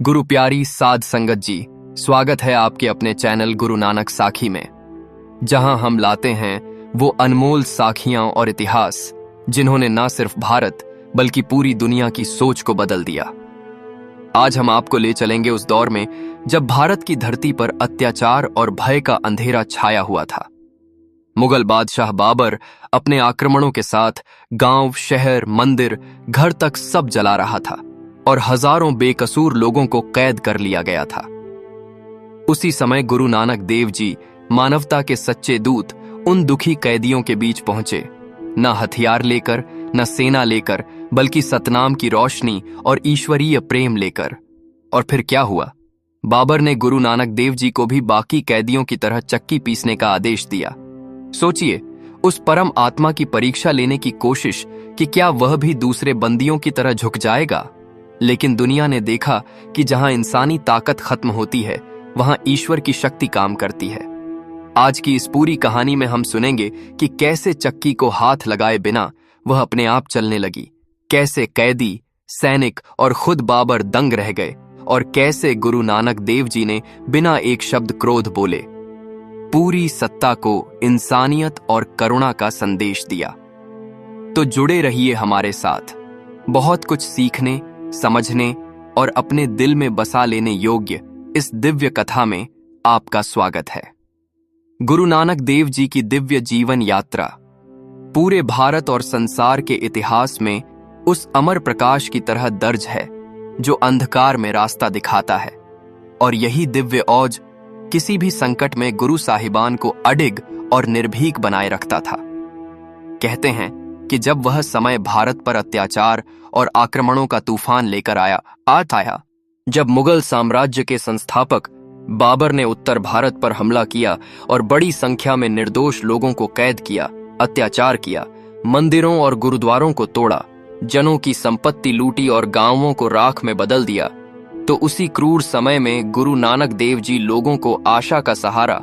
गुरु प्यारी साध संगत जी, स्वागत है आपके अपने चैनल गुरु नानक साखी में, जहां हम लाते हैं वो अनमोल साखियां और इतिहास जिन्होंने न सिर्फ भारत बल्कि पूरी दुनिया की सोच को बदल दिया। आज हम आपको ले चलेंगे उस दौर में जब भारत की धरती पर अत्याचार और भय का अंधेरा छाया हुआ था। मुगल बादशाह बाबर अपने आक्रमणों के साथ गांव, शहर, मंदिर, घर तक सब जला रहा था और हजारों बेकसूर लोगों को कैद कर लिया गया था। उसी समय गुरु नानक देव जी, मानवता के सच्चे दूत, उन दुखी कैदियों के बीच पहुंचे, न हथियार लेकर, न सेना लेकर, बल्कि सतनाम की रोशनी और ईश्वरीय प्रेम लेकर। और फिर क्या हुआ? बाबर ने गुरु नानक देव जी को भी बाकी कैदियों की तरह चक्की पीसने का आदेश दिया। सोचिए, उस परम आत्मा की परीक्षा लेने की कोशिश कि क्या वह भी दूसरे बंदियों की तरह झुक जाएगा। लेकिन दुनिया ने देखा कि जहां इंसानी ताकत खत्म होती है, वहां ईश्वर की शक्ति काम करती है। आज की इस पूरी कहानी में हम सुनेंगे कि कैसे चक्की को हाथ लगाए बिना वह अपने आप चलने लगी, कैसे कैदी, सैनिक और खुद बाबर दंग रह गए, और कैसे गुरु नानक देव जी ने बिना एक शब्द क्रोध बोले पूरी सत्ता को इंसानियत और करुणा का संदेश दिया। तो जुड़े रहिए हमारे साथ। बहुत कुछ सीखने, समझने और अपने दिल में बसा लेने योग्य इस दिव्य कथा में आपका स्वागत है। गुरु नानक देव जी की दिव्य जीवन यात्रा पूरे भारत और संसार के इतिहास में उस अमर प्रकाश की तरह दर्ज है जो अंधकार में रास्ता दिखाता है। और यही दिव्य औज किसी भी संकट में गुरु साहिबान को अडिग और निर्भीक बनाए रखता था। कहते हैं कि जब वह समय भारत पर अत्याचार और आक्रमणों का तूफान लेकर आया, जब मुगल साम्राज्य के संस्थापक बाबर ने उत्तर भारत पर हमला किया और बड़ी संख्या में निर्दोष लोगों को कैद किया, अत्याचार किया, मंदिरों और गुरुद्वारों को तोड़ा, जनों की संपत्ति लूटी और गांवों को राख में बदल दिया, तो उसी क्रूर समय में गुरु नानक देव जी लोगों को आशा का सहारा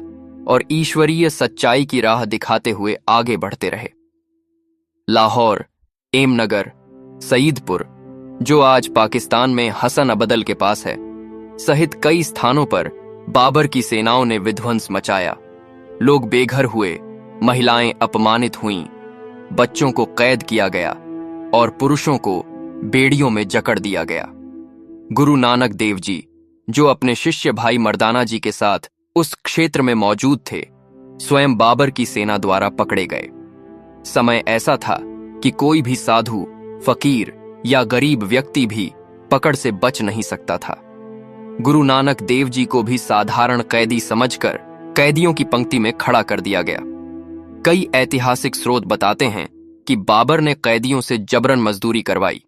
और ईश्वरीय सच्चाई की राह दिखाते हुए आगे बढ़ते रहे। लाहौर, एमनगर, सईदपुर, जो आज पाकिस्तान में हसन अबदल के पास है, सहित कई स्थानों पर बाबर की सेनाओं ने विध्वंस मचाया। लोग बेघर हुए, महिलाएं अपमानित हुईं, बच्चों को कैद किया गया और पुरुषों को बेड़ियों में जकड़ दिया गया। गुरु नानक देव जी, जो अपने शिष्य भाई मर्दाना जी के साथ उस क्षेत्र में मौजूद थे, स्वयं बाबर की सेना द्वारा पकड़े गए। समय ऐसा था कि कोई भी साधु, फकीर या गरीब व्यक्ति भी पकड़ से बच नहीं सकता था। गुरु नानक देव जी को भी साधारण कैदी समझकर कैदियों की पंक्ति में खड़ा कर दिया गया। कई ऐतिहासिक स्रोत बताते हैं कि बाबर ने कैदियों से जबरन मजदूरी करवाई।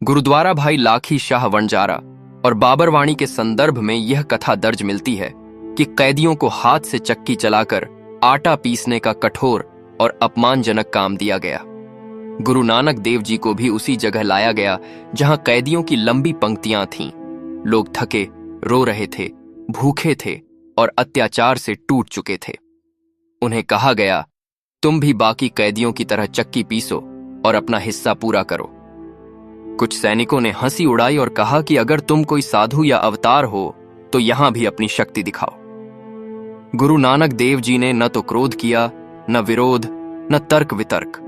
गुरुद्वारा भाई लाखी शाह वंजारा और बाबरवाणी के संदर्भ में यह कथा दर्ज मिलती है कि कैदियों को हाथ से चक्की चलाकर आटा पीसने का कठोर और अपमानजनक काम दिया गया। गुरु नानक देव जी को भी उसी जगह लाया गया जहां कैदियों की लंबी पंक्तियां थीं। लोग थके, रो रहे थे, भूखे थे और अत्याचार से टूट चुके थे। उन्हें कहा गया, तुम भी बाकी कैदियों की तरह चक्की पीसो और अपना हिस्सा पूरा करो। कुछ सैनिकों ने हंसी उड़ाई और कहा कि अगर तुम कोई साधु या अवतार हो तो यहां भी अपनी शक्ति दिखाओ। गुरु नानक देव जी ने न तो क्रोध किया, न विरोध, न तर्क वितर्क।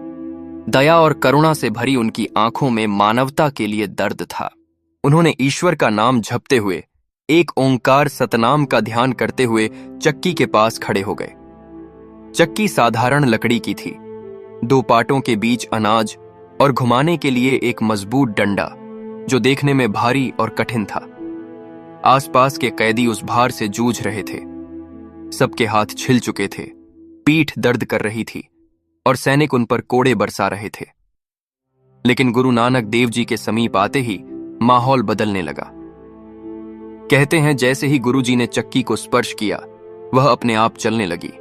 दया और करुणा से भरी उनकी आंखों में मानवता के लिए दर्द था। उन्होंने ईश्वर का नाम जपते हुए, एक ओंकार सतनाम का ध्यान करते हुए चक्की के पास खड़े हो गए। चक्की साधारण लकड़ी की थी, दो पाटों के बीच अनाज और घुमाने के लिए एक मजबूत डंडा, जो देखने में भारी और कठिन था। आसपास के कैदी उस भार से जूझ रहे थे। सबके हाथ छिल चुके थे, पीठ दर्द कर रही थी और सैनिक उन पर कोड़े बरसा रहे थे। लेकिन गुरु नानक देव जी के समीप आते ही माहौल बदलने लगा। कहते हैं जैसे ही गुरु जी ने चक्की को स्पर्श किया, वह अपने आप चलने लगी।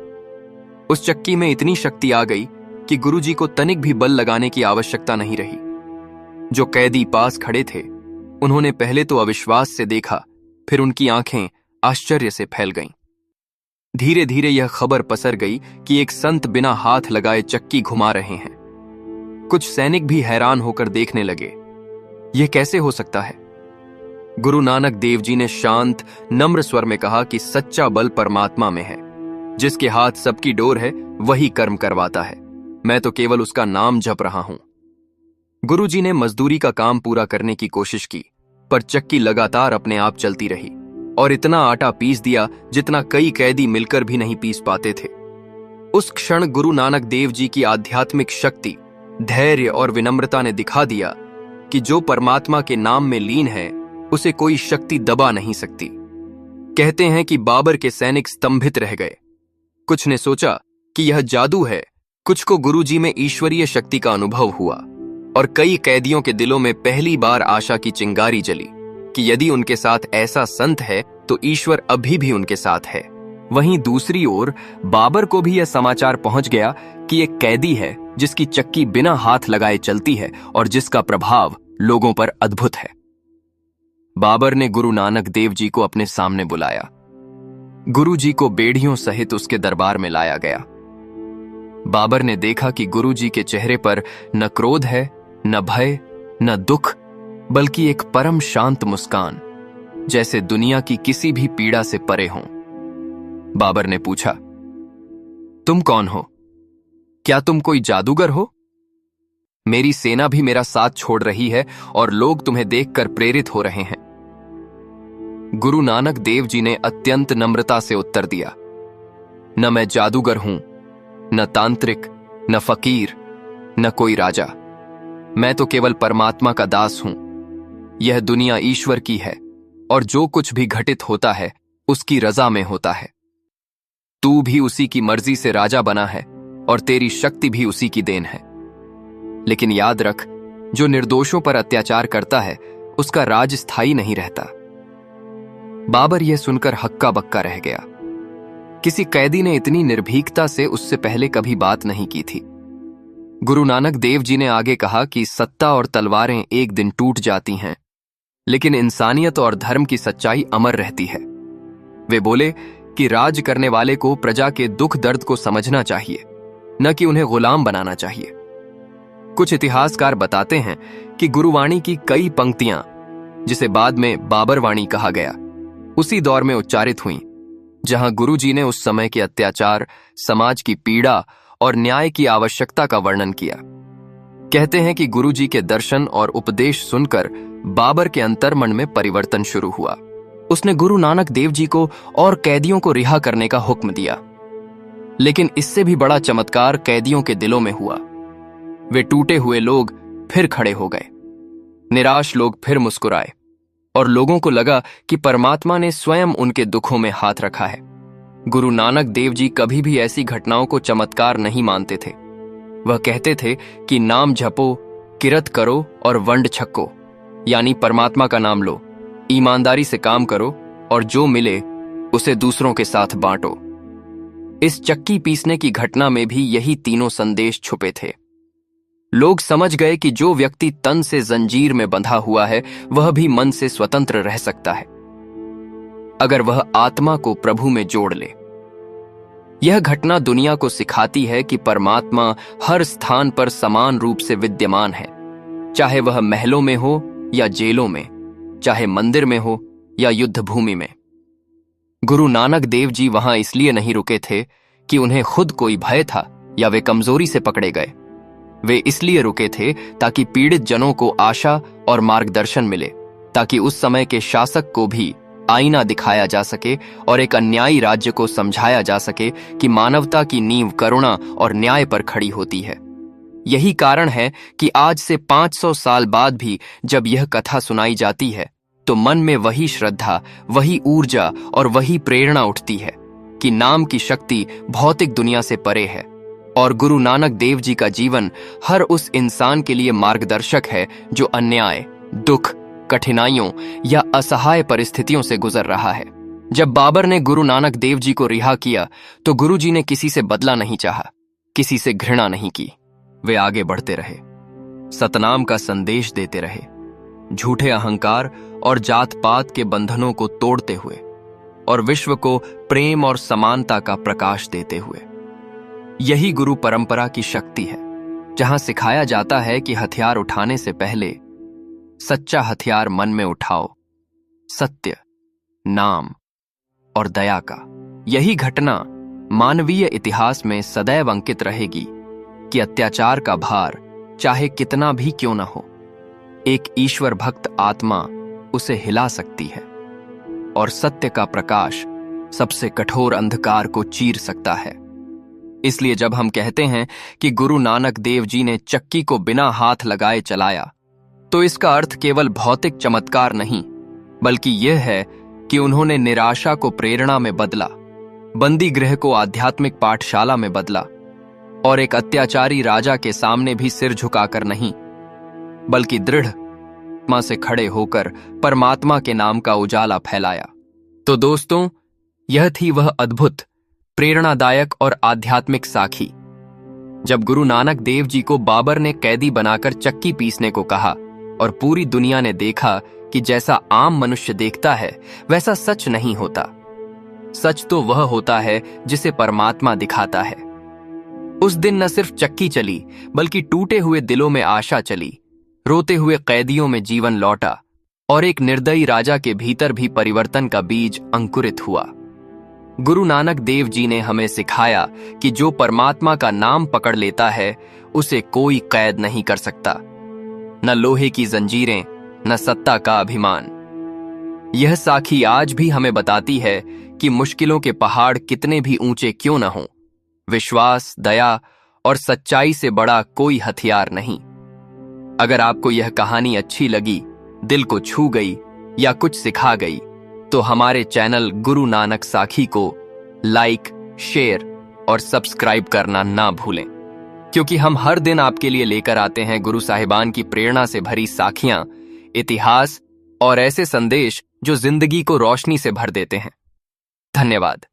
उस चक्की में इतनी शक्ति आ गई कि गुरु जी को तनिक भी बल लगाने की आवश्यकता नहीं रही। जो कैदी पास खड़े थे, उन्होंने पहले तो अविश्वास से देखा, फिर उनकी आंखें आश्चर्य से फैल गईं। धीरे धीरे यह खबर पसर गई कि एक संत बिना हाथ लगाए चक्की घुमा रहे हैं। कुछ सैनिक भी हैरान होकर देखने लगे, यह कैसे हो सकता है? गुरु नानक देव जी ने शांत, नम्र स्वर में कहा कि सच्चा बल परमात्मा में है। जिसके हाथ सबकी डोर है वही कर्म करवाता है। मैं तो केवल उसका नाम जप रहा हूं। गुरु जी ने मजदूरी का काम पूरा करने की कोशिश की, पर चक्की लगातार अपने आप चलती रही और इतना आटा पीस दिया जितना कई कैदी मिलकर भी नहीं पीस पाते थे। उस क्षण गुरु नानक देव जी की आध्यात्मिक शक्ति, धैर्य और विनम्रता ने दिखा दिया कि जो परमात्मा के नाम में लीन है उसे कोई शक्ति दबा नहीं सकती। कहते हैं कि बाबर के सैनिक स्तंभित रह गए। कुछ ने सोचा कि यह जादू है, कुछ को गुरुजी में ईश्वरीय शक्ति का अनुभव हुआ और कई कैदियों के दिलों में पहली बार आशा की चिंगारी जली कि यदि उनके साथ ऐसा संत है तो ईश्वर अभी भी उनके साथ है। वहीं दूसरी ओर बाबर को भी यह समाचार पहुंच गया कि एक कैदी है जिसकी चक्की बिना हाथ लगाए चलती है और जिसका प्रभाव लोगों पर अद्भुत है। बाबर ने गुरु नानक देव जी को अपने सामने बुलाया। गुरु जी को बेड़ियों सहित उसके दरबार में लाया गया। बाबर ने देखा कि गुरु जी के चेहरे पर न क्रोध है, न भय, न दुख, बल्कि एक परम शांत मुस्कान, जैसे दुनिया की किसी भी पीड़ा से परे हों। बाबर ने पूछा, तुम कौन हो? क्या तुम कोई जादूगर हो? मेरी सेना भी मेरा साथ छोड़ रही है और लोग तुम्हें देखकर प्रेरित हो रहे हैं। गुरु नानक देव जी ने अत्यंत नम्रता से उत्तर दिया, न मैं जादूगर हूं, न तांत्रिक, न फकीर, न कोई राजा। मैं तो केवल परमात्मा का दास हूं। यह दुनिया ईश्वर की है और जो कुछ भी घटित होता है उसकी रजा में होता है। तू भी उसी की मर्जी से राजा बना है और तेरी शक्ति भी उसी की देन है। लेकिन याद रख, जो निर्दोषों पर अत्याचार करता है उसका राज स्थायी नहीं रहता। बाबर यह सुनकर हक्का बक्का रह गया। किसी कैदी ने इतनी निर्भीकता से उससे पहले कभी बात नहीं की थी। गुरु नानक देव जी ने आगे कहा कि सत्ता और तलवारें एक दिन टूट जाती हैं, लेकिन इंसानियत और धर्म की सच्चाई अमर रहती है। वे बोले कि राज करने वाले को प्रजा के दुख दर्द को समझना चाहिए, न कि उन्हें गुलाम बनाना चाहिए। कुछ इतिहासकार बताते हैं कि गुरुवाणी की कई पंक्तियां, जिसे बाद में बाबरवाणी कहा गया, उसी दौर में उच्चारित हुई जहां गुरुजी ने उस समय के अत्याचार, समाज की पीड़ा और न्याय की आवश्यकता का वर्णन किया। कहते हैं कि गुरुजी के दर्शन और उपदेश सुनकर बाबर के अंतर्मन में परिवर्तन शुरू हुआ। उसने गुरु नानक देव जी को और कैदियों को रिहा करने का हुक्म दिया। लेकिन इससे भी बड़ा चमत्कार कैदियों के दिलों में हुआ। वे टूटे हुए लोग फिर खड़े हो गए, निराश लोग फिर मुस्कुराए और लोगों को लगा कि परमात्मा ने स्वयं उनके दुखों में हाथ रखा है। गुरु नानक देव जी कभी भी ऐसी घटनाओं को चमत्कार नहीं मानते थे। वह कहते थे कि नाम जपो, किरत करो और वंड छक्को, यानी परमात्मा का नाम लो, ईमानदारी से काम करो और जो मिले उसे दूसरों के साथ बांटो। इस चक्की पीसने की घटना में भी यही तीनों संदेश छुपे थे। लोग समझ गए कि जो व्यक्ति तन से जंजीर में बंधा हुआ है वह भी मन से स्वतंत्र रह सकता है, अगर वह आत्मा को प्रभु में जोड़ ले। यह घटना दुनिया को सिखाती है कि परमात्मा हर स्थान पर समान रूप से विद्यमान है, चाहे वह महलों में हो या जेलों में, चाहे मंदिर में हो या युद्ध भूमि में। गुरु नानक देव जी वहां इसलिए नहीं रुके थे कि उन्हें खुद कोई भय था या वे कमजोरी से पकड़े गए। वे इसलिए रुके थे ताकि पीड़ित जनों को आशा और मार्गदर्शन मिले, ताकि उस समय के शासक को भी आईना दिखाया जा सके और एक अन्यायी राज्य को समझाया जा सके कि मानवता की नींव करुणा और न्याय पर खड़ी होती है। यही कारण है कि आज से 500 साल बाद भी जब यह कथा सुनाई जाती है तो मन में वही श्रद्धा, वही ऊर्जा और वही प्रेरणा उठती है कि नाम की शक्ति भौतिक दुनिया से परे है और गुरु नानक देव जी का जीवन हर उस इंसान के लिए मार्गदर्शक है जो अन्याय, दुख, कठिनाइयों या असहाय परिस्थितियों से गुजर रहा है। जब बाबर ने गुरु नानक देव जी को रिहा किया तो गुरु जी ने किसी से बदला नहीं चाहा, किसी से घृणा नहीं की। वे आगे बढ़ते रहे, सतनाम का संदेश देते रहे, झूठे अहंकार और जात पात के बंधनों को तोड़ते हुए और विश्व को प्रेम और समानता का प्रकाश देते हुए। यही गुरु परंपरा की शक्ति है, जहां सिखाया जाता है कि हथियार उठाने से पहले सच्चा हथियार मन में उठाओ सत्य, नाम और दया का। यही घटना मानवीय इतिहास में सदैव अंकित रहेगी कि अत्याचार का भार चाहे कितना भी क्यों न हो, एक ईश्वर भक्त आत्मा उसे हिला सकती है और सत्य का प्रकाश सबसे कठोर अंधकार को चीर सकता है। इसलिए जब हम कहते हैं कि गुरु नानक देव जी ने चक्की को बिना हाथ लगाए चलाया, तो इसका अर्थ केवल भौतिक चमत्कार नहीं, बल्कि यह है कि उन्होंने निराशा को प्रेरणा में बदला, बंदी गृह को आध्यात्मिक पाठशाला में बदला और एक अत्याचारी राजा के सामने भी सिर झुकाकर नहीं, बल्कि दृढ़ आत्मा से खड़े होकर परमात्मा के नाम का उजाला फैलाया। तो दोस्तों, यह थी वह अद्भुत, प्रेरणादायक और आध्यात्मिक साखी जब गुरु नानक देव जी को बाबर ने कैदी बनाकर चक्की पीसने को कहा और पूरी दुनिया ने देखा कि जैसा आम मनुष्य देखता है वैसा सच नहीं होता। सच तो वह होता है जिसे परमात्मा दिखाता है। उस दिन न सिर्फ चक्की चली, बल्कि टूटे हुए दिलों में आशा चली, रोते हुए कैदियों में जीवन लौटा और एक निर्दयी राजा के भीतर भी परिवर्तन का बीज अंकुरित हुआ। गुरु नानक देव जी ने हमें सिखाया कि जो परमात्मा का नाम पकड़ लेता है उसे कोई कैद नहीं कर सकता, न लोहे की जंजीरें, न सत्ता का अभिमान। यह साखी आज भी हमें बताती है कि मुश्किलों के पहाड़ कितने भी ऊंचे क्यों न हों, विश्वास, दया और सच्चाई से बड़ा कोई हथियार नहीं। अगर आपको यह कहानी अच्छी लगी, दिल को छू गई या कुछ सिखा गई, तो हमारे चैनल गुरु नानक साखी को लाइक, शेयर और सब्सक्राइब करना ना भूलें, क्योंकि हम हर दिन आपके लिए लेकर आते हैं गुरु साहिबान की प्रेरणा से भरी साखियां, इतिहास और ऐसे संदेश जो जिंदगी को रोशनी से भर देते हैं। धन्यवाद।